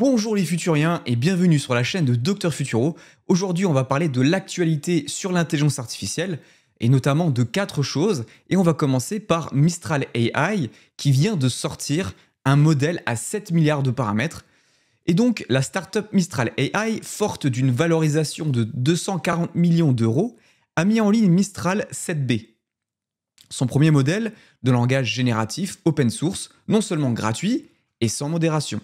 Bonjour les futuriens et bienvenue sur la chaîne de Dr Futuro. Aujourd'hui on va parler de l'actualité sur l'intelligence artificielle et notamment de 4 choses. Et on va commencer par Mistral AI qui vient de sortir un modèle à 7 milliards de paramètres. Et donc la startup Mistral AI, forte d'une valorisation de 240 millions d'euros, a mis en ligne Mistral 7B. Son premier modèle de langage génératif open source, non seulement gratuit et sans modération.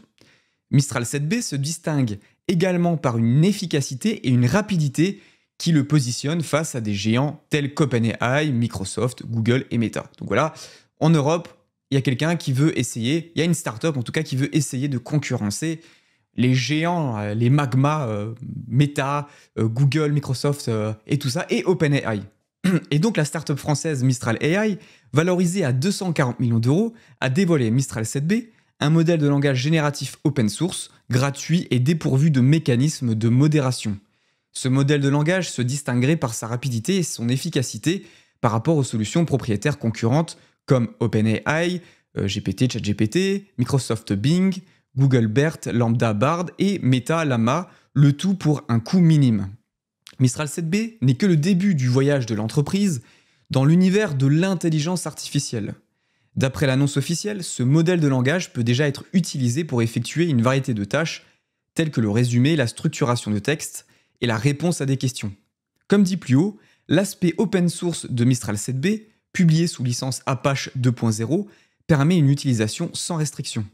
Mistral 7B se distingue également par une efficacité et une rapidité qui le positionnent face à des géants tels qu'OpenAI, Microsoft, Google et Meta. Donc voilà, en Europe, il y a quelqu'un qui veut essayer, il y a une startup en tout cas qui veut essayer de concurrencer les géants, les magmas, Meta, Google, Microsoft et tout ça, et OpenAI. Et donc la startup française Mistral AI, valorisée à 240 millions d'euros, a dévoilé Mistral 7B, un modèle de langage génératif open source, gratuit et dépourvu de mécanismes de modération. Ce modèle de langage se distinguerait par sa rapidité et son efficacité par rapport aux solutions propriétaires concurrentes comme OpenAI, GPT, ChatGPT, Microsoft Bing, Google BERT, Lambda Bard et Meta Llama, le tout pour un coût minime. Mistral 7B n'est que le début du voyage de l'entreprise dans l'univers de l'intelligence artificielle. D'après l'annonce officielle, ce modèle de langage peut déjà être utilisé pour effectuer une variété de tâches telles que le résumé, la structuration de texte et la réponse à des questions. Comme dit plus haut, l'aspect open source de Mistral 7B, publié sous licence Apache 2.0, permet une utilisation sans restriction.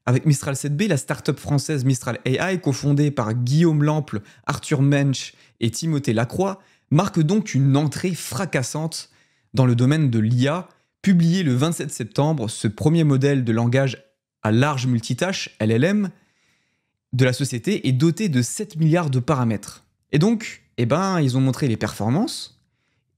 Avec Mistral 7B, la startup française Mistral AI, cofondée par Guillaume Lample, Arthur Mensch et Timothée Lacroix, marque donc une entrée fracassante dans le domaine de l'IA. Publié le 27 septembre, ce premier modèle de langage à large multitâche, LLM, de la société est doté de 7 milliards de paramètres. Et donc, ils ont montré les performances.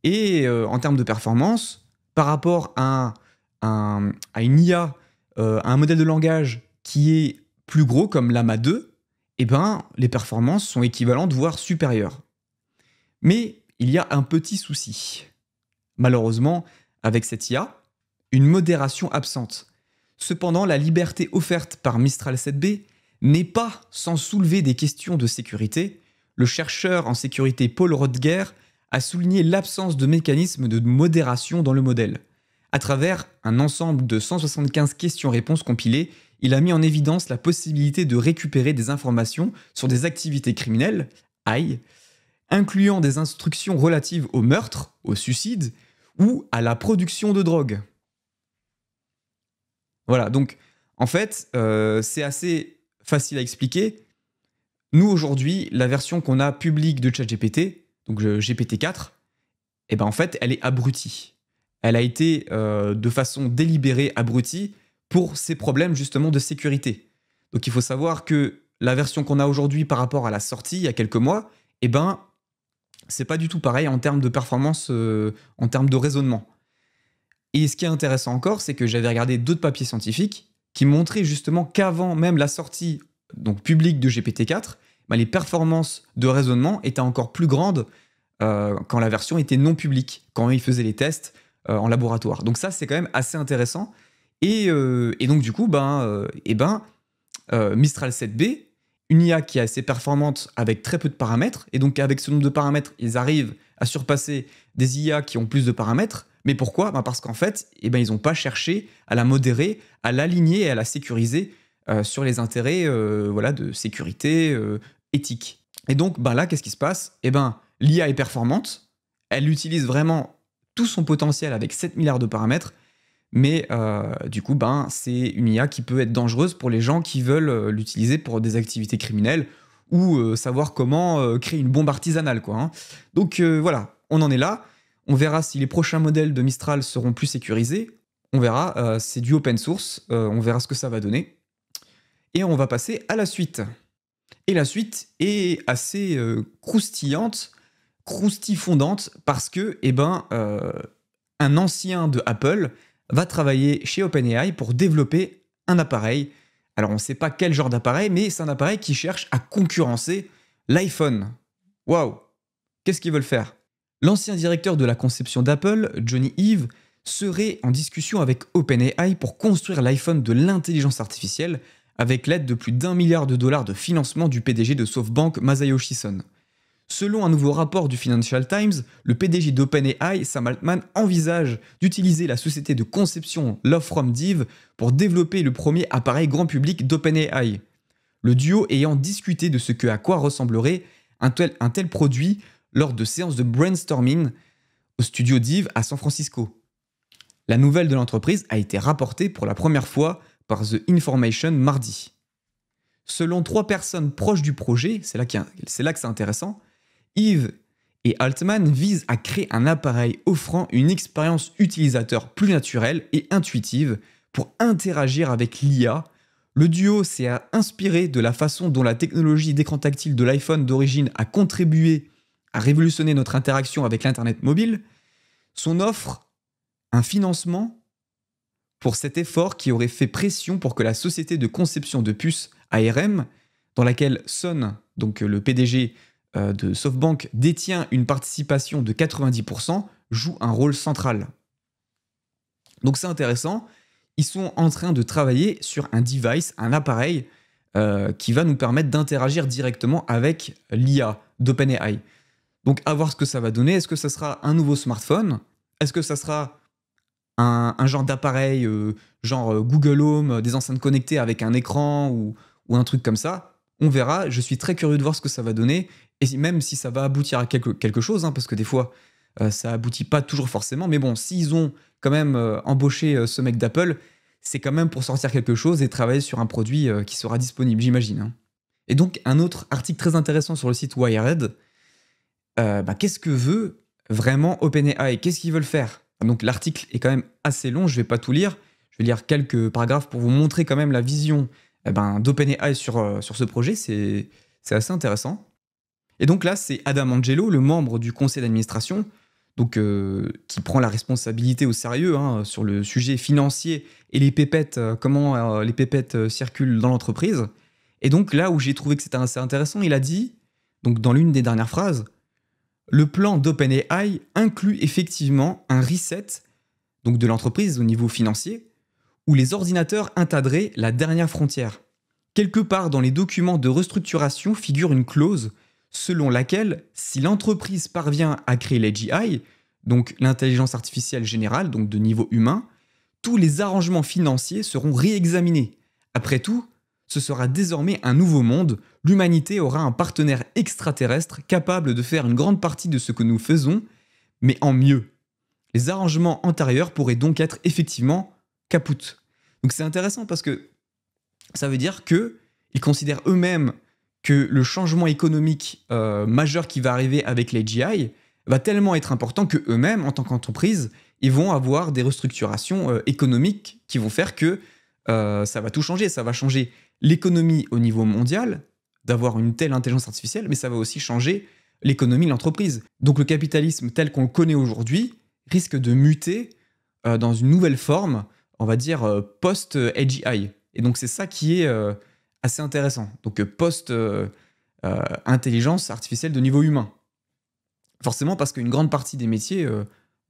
Et en termes de performance, par rapport à une IA, à un modèle de langage qui est plus gros comme Llama 2, les performances sont équivalentes, voire supérieures. Mais il y a un petit souci. Malheureusement, avec cette IA, une modération absente. Cependant, la liberté offerte par Mistral 7B n'est pas sans soulever des questions de sécurité. Le chercheur en sécurité Paul Rodger a souligné l'absence de mécanisme de modération dans le modèle. À travers un ensemble de 175 questions-réponses compilées, il a mis en évidence la possibilité de récupérer des informations sur des activités criminelles, AI, incluant des instructions relatives au meurtre, au suicide ou à la production de drogue. Voilà, donc en fait, c'est assez facile à expliquer. Nous, aujourd'hui, la version qu'on a publique de ChatGPT, donc GPT-4, en fait, elle est abrutie. Elle a été de façon délibérée abrutie pour ces problèmes justement de sécurité. Donc il faut savoir que la version qu'on a aujourd'hui par rapport à la sortie il y a quelques mois, c'est pas du tout pareil en termes de performance, en termes de raisonnement. Et ce qui est intéressant encore, c'est que j'avais regardé d'autres papiers scientifiques qui montraient justement qu'avant même la sortie donc publique de GPT-4, les performances de raisonnement étaient encore plus grandes quand la version était non publique, quand ils faisaient les tests en laboratoire. Donc ça, c'est quand même assez intéressant. Et donc du coup, Mistral 7B, une IA qui est assez performante avec très peu de paramètres, et donc avec ce nombre de paramètres, ils arrivent à surpasser des IA qui ont plus de paramètres. Mais pourquoi ? Parce qu'en fait, ils n'ont pas cherché à la modérer, à l'aligner et à la sécuriser sur les intérêts de sécurité éthique. Et donc là, qu'est-ce qui se passe ? L'IA est performante, elle utilise vraiment tout son potentiel avec 7 milliards de paramètres, mais du coup, c'est une IA qui peut être dangereuse pour les gens qui veulent l'utiliser pour des activités criminelles ou savoir comment créer une bombe artisanale, quoi, hein. Donc voilà, on en est là. On verra si les prochains modèles de Mistral seront plus sécurisés. On verra, c'est du open source, on verra ce que ça va donner. Et on va passer à la suite. Et la suite est assez croustillante, croustifondante, parce que un ancien de Apple va travailler chez OpenAI pour développer un appareil. Alors on ne sait pas quel genre d'appareil, mais c'est un appareil qui cherche à concurrencer l'iPhone. Waouh! Qu'est-ce qu'ils veulent faire? L'ancien directeur de la conception d'Apple, Johnny Ive, serait en discussion avec OpenAI pour construire l'iPhone de l'intelligence artificielle avec l'aide de plus d'1 milliard de dollars de financement du PDG de SoftBank Masayoshi Son. Selon un nouveau rapport du Financial Times, le PDG d'OpenAI, Sam Altman, envisage d'utiliser la société de conception Love from Div pour développer le premier appareil grand public d'OpenAI. Le duo ayant discuté de à quoi ressemblerait un tel produit lors de séances de brainstorming au studio Div à San Francisco. La nouvelle de l'entreprise a été rapportée pour la première fois par The Information mardi. Selon 3 personnes proches du projet, c'est là que c'est intéressant, Yves et Altman visent à créer un appareil offrant une expérience utilisateur plus naturelle et intuitive pour interagir avec l'IA. Le duo s'est inspiré de la façon dont la technologie d'écran tactile de l'iPhone d'origine a contribué à révolutionner notre interaction avec l'Internet mobile. Son offre un financement pour cet effort qui aurait fait pression pour que la société de conception de puces ARM, dans laquelle Son, donc le PDG de SoftBank, détient une participation de 90%, joue un rôle central. Donc c'est intéressant, ils sont en train de travailler sur un device, un appareil qui va nous permettre d'interagir directement avec l'IA d'OpenAI. Donc à voir ce que ça va donner. Est-ce que ça sera un nouveau smartphone? Est-ce que ça sera un genre d'appareil, genre Google Home, des enceintes connectées avec un écran ou un truc comme ça? On verra. Je suis très curieux de voir ce que ça va donner. Et même si ça va aboutir à quelque chose, hein, parce que des fois, ça aboutit pas toujours forcément. Mais bon, s'ils ont quand même embauché ce mec d'Apple, c'est quand même pour sortir quelque chose et travailler sur un produit qui sera disponible, j'imagine. Hein. Et donc, un autre article très intéressant sur le site Wired. Qu'est-ce que veut vraiment OpenAI? Qu'est-ce qu'ils veulent faire? Donc l'article est quand même assez long, je ne vais pas tout lire. Je vais lire quelques paragraphes pour vous montrer quand même la vision d'OpenAI sur ce projet. C'est assez intéressant. Et donc là, c'est Adam Angelo, le membre du conseil d'administration, donc, qui prend la responsabilité au sérieux hein, sur le sujet financier et les pépettes, comment les pépettes circulent dans l'entreprise. Et donc là où j'ai trouvé que c'était assez intéressant, il a dit, donc dans l'une des dernières phrases, le plan d'OpenAI inclut effectivement un reset donc de l'entreprise au niveau financier, où les ordinateurs atteindraient la dernière frontière. Quelque part dans les documents de restructuration figure une clause selon laquelle, si l'entreprise parvient à créer l'AGI, donc l'intelligence artificielle générale, donc de niveau humain, tous les arrangements financiers seront réexaminés. Après tout, ce sera désormais un nouveau monde, l'humanité aura un partenaire extraterrestre capable de faire une grande partie de ce que nous faisons, mais en mieux. Les arrangements antérieurs pourraient donc être effectivement kaput. Donc c'est intéressant parce que ça veut dire qu'ils considèrent eux-mêmes que le changement économique majeur qui va arriver avec l'AGI va tellement être important qu'eux-mêmes, en tant qu'entreprise, ils vont avoir des restructurations économiques qui vont faire que ça va tout changer. Ça va changer l'économie au niveau mondial, d'avoir une telle intelligence artificielle, mais ça va aussi changer l'économie de l'entreprise. Donc le capitalisme tel qu'on le connaît aujourd'hui risque de muter dans une nouvelle forme, on va dire post-AGI. Et donc c'est ça qui est assez intéressant. Donc post-intelligence artificielle de niveau humain. Forcément parce qu'une grande partie des métiers,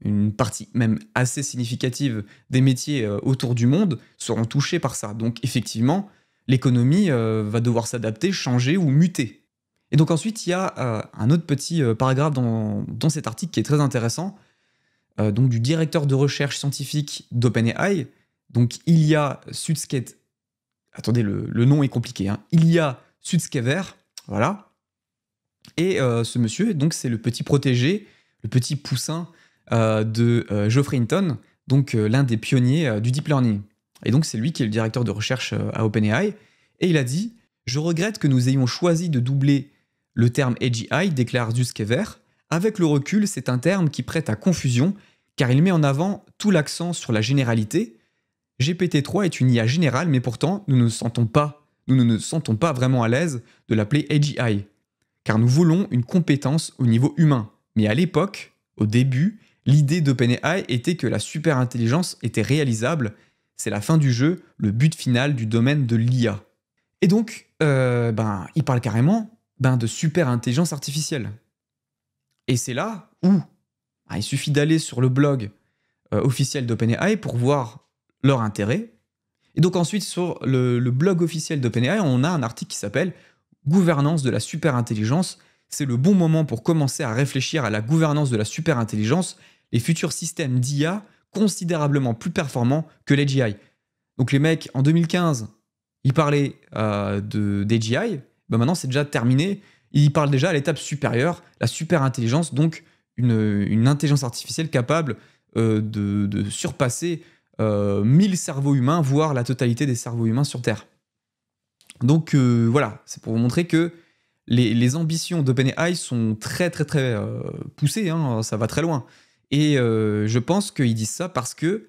une partie même assez significative des métiers autour du monde seront touchés par ça. Donc effectivement, l'économie va devoir s'adapter, changer ou muter. Et donc ensuite, il y a un autre petit paragraphe dans cet article qui est très intéressant, donc du directeur de recherche scientifique d'OpenAI. Donc Ilya Sutskever. Attendez, le nom est compliqué. Hein. Ilya Sutskever, voilà. Et ce monsieur, donc c'est le petit protégé, le petit poussin de Geoffrey Hinton, donc l'un des pionniers du deep learning. Et donc c'est lui qui est le directeur de recherche à OpenAI. Et il a dit « Je regrette que nous ayons choisi de doubler le terme AGI », déclare Sutskever. « Avec le recul, c'est un terme qui prête à confusion, car il met en avant tout l'accent sur la généralité. GPT-3 est une IA générale, mais pourtant, nous ne nous sentons pas vraiment à l'aise de l'appeler AGI, car nous voulons une compétence au niveau humain. Mais à l'époque, au début, l'idée d'OpenAI était que la super-intelligence était réalisable. C'est la fin du jeu, le but final du domaine de l'IA. » Et donc, il parle carrément de super-intelligence artificielle. Et c'est là où il suffit d'aller sur le blog officiel d'OpenAI pour voir leur intérêt. Et donc ensuite, sur le blog officiel d'OpenAI, on a un article qui s'appelle « Gouvernance de la superintelligence ». C'est le bon moment pour commencer à réfléchir à la gouvernance de la superintelligence, les futurs systèmes d'IA considérablement plus performants que l'AGI. Donc les mecs, en 2015, ils parlaient d'AGI, ben maintenant c'est déjà terminé, ils parlent déjà à l'étape supérieure, la superintelligence, donc une intelligence artificielle capable de surpasser 1000 cerveaux humains, voire la totalité des cerveaux humains sur Terre. Donc voilà, c'est pour vous montrer que les ambitions d'OpenAI sont très poussées, hein, ça va très loin. Et je pense qu'ils disent ça parce que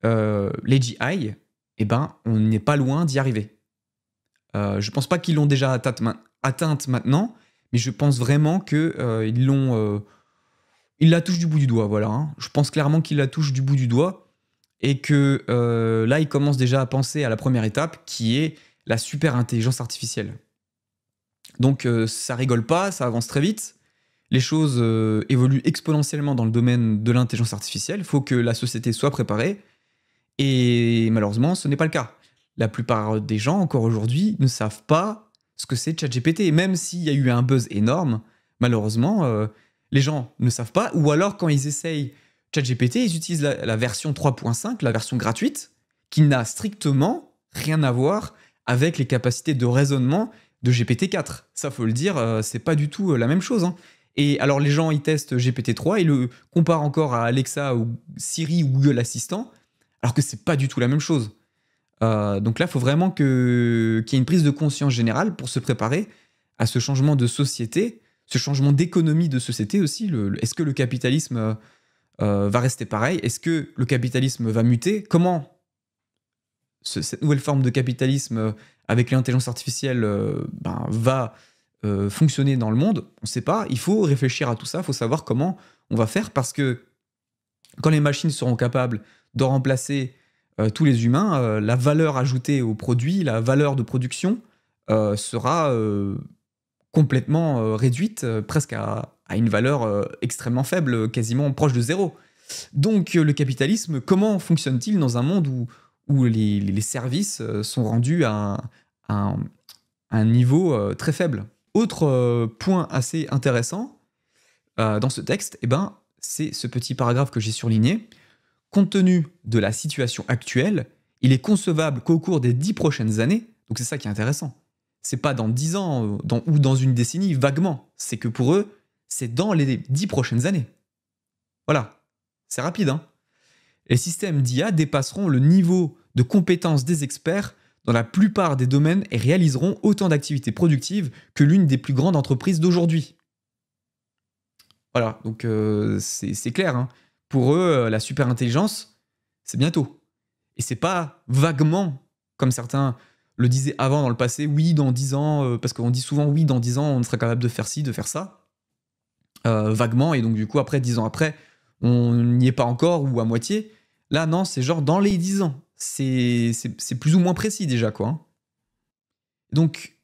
l'AGI, eh ben, on n'est pas loin d'y arriver. Je pense pas qu'ils l'ont déjà atteinte maintenant, mais je pense vraiment qu'ils ils la touchent du bout du doigt, voilà. Hein. Je pense clairement qu'ils la touchent du bout du doigt et que là, ils commencent déjà à penser à la première étape qui est la super intelligence artificielle. Donc ça rigole pas, ça avance très vite. Les choses évoluent exponentiellement dans le domaine de l'intelligence artificielle. Il faut que la société soit préparée. Et malheureusement, ce n'est pas le cas. La plupart des gens, encore aujourd'hui, ne savent pas ce que c'est ChatGPT. Même s'il y a eu un buzz énorme, malheureusement, les gens ne savent pas. Ou alors, quand ils essayent ChatGPT, ils utilisent la version 3.5, la version gratuite, qui n'a strictement rien à voir avec les capacités de raisonnement de GPT-4. Ça, faut le dire, c'est pas du tout la même chose. Hein. Et alors, les gens, ils testent GPT-3, ils le comparent encore à Alexa ou Siri ou Google Assistant, alors que c'est pas du tout la même chose. Donc là, il faut vraiment qu'il y ait une prise de conscience générale pour se préparer à ce changement de société, ce changement d'économie de société aussi. Est-ce que le capitalisme va rester pareil? Est-ce que le capitalisme va muter? Comment cette nouvelle forme de capitalisme avec l'intelligence artificielle va fonctionner dans le monde? On ne sait pas. Il faut réfléchir à tout ça. Il faut savoir comment on va faire parce que quand les machines seront capables de remplacer tous les humains, la valeur ajoutée au produit, la valeur de production sera complètement réduite, presque à une valeur extrêmement faible, quasiment proche de zéro. Donc le capitalisme, comment fonctionne-t-il dans un monde où les services sont rendus à un niveau très faible? Autre point assez intéressant dans ce texte, eh ben, c'est ce petit paragraphe que j'ai surligné. Compte tenu de la situation actuelle, il est concevable qu'au cours des 10 prochaines années, donc c'est ça qui est intéressant, c'est pas dans 10 ans ou dans une décennie, vaguement, c'est que pour eux, c'est dans les 10 prochaines années. Voilà, c'est rapide, hein. Les systèmes d'IA dépasseront le niveau de compétence des experts dans la plupart des domaines et réaliseront autant d'activités productives que l'une des plus grandes entreprises d'aujourd'hui. Voilà, donc c'est clair, hein. Pour eux, la superintelligence, c'est bientôt. Et c'est pas vaguement, comme certains le disaient avant dans le passé, oui, dans 10 ans, parce qu'on dit souvent, oui, dans 10 ans, on sera capable de faire ci, de faire ça, vaguement, et donc du coup, après, 10 ans après, on n'y est pas encore, ou à moitié. Là, non, c'est genre dans les 10 ans. C'est plus ou moins précis déjà, quoi. Hein. Donc,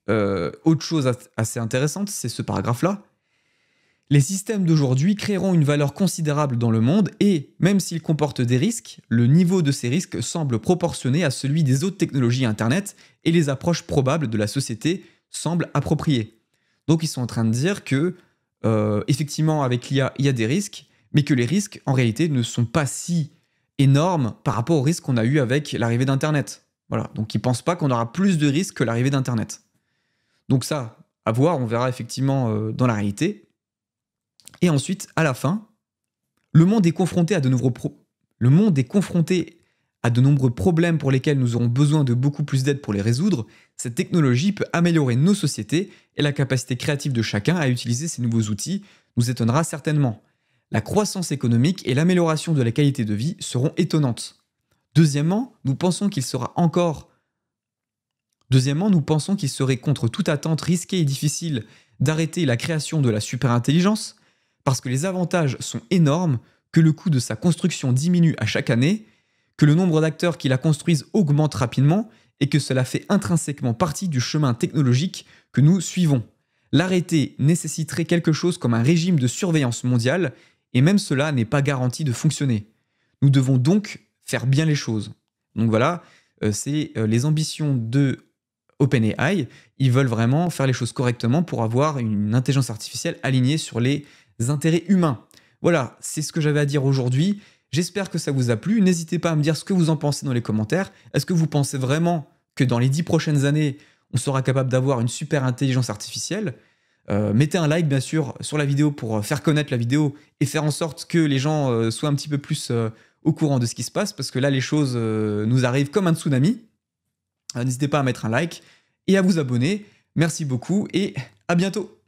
autre chose assez intéressante, c'est ce paragraphe-là. Les systèmes d'aujourd'hui créeront une valeur considérable dans le monde et, même s'ils comportent des risques, le niveau de ces risques semble proportionné à celui des autres technologies Internet et les approches probables de la société semblent appropriées. Donc ils sont en train de dire que, effectivement, avec l'IA, il y a des risques, mais que les risques, en réalité, ne sont pas si énormes par rapport aux risques qu'on a eu avec l'arrivée d'Internet. Voilà. Donc ils ne pensent pas qu'on aura plus de risques que l'arrivée d'Internet. Donc ça, à voir, on verra effectivement dans la réalité. Et ensuite, à la fin, le monde est confronté à de nombreux problèmes pour lesquels nous aurons besoin de beaucoup plus d'aide pour les résoudre. Cette technologie peut améliorer nos sociétés et la capacité créative de chacun à utiliser ces nouveaux outils nous étonnera certainement. La croissance économique et l'amélioration de la qualité de vie seront étonnantes. Deuxièmement, nous pensons qu'il serait contre toute attente risqué et difficile d'arrêter la création de la superintelligence, parce que les avantages sont énormes, que le coût de sa construction diminue à chaque année, que le nombre d'acteurs qui la construisent augmente rapidement et que cela fait intrinsèquement partie du chemin technologique que nous suivons. L'arrêter nécessiterait quelque chose comme un régime de surveillance mondiale et même cela n'est pas garanti de fonctionner. Nous devons donc faire bien les choses. Donc voilà, c'est les ambitions de OpenAI. Ils veulent vraiment faire les choses correctement pour avoir une intelligence artificielle alignée sur les intérêts humains. Voilà, c'est ce que j'avais à dire aujourd'hui. J'espère que ça vous a plu. N'hésitez pas à me dire ce que vous en pensez dans les commentaires. Est-ce que vous pensez vraiment que dans les 10 prochaines années, on sera capable d'avoir une super intelligence artificielle? Mettez un like bien sûr sur la vidéo pour faire connaître la vidéo et faire en sorte que les gens soient un petit peu plus au courant de ce qui se passe, parce que là les choses nous arrivent comme un tsunami. N'hésitez pas à mettre un like et à vous abonner. Merci beaucoup et à bientôt.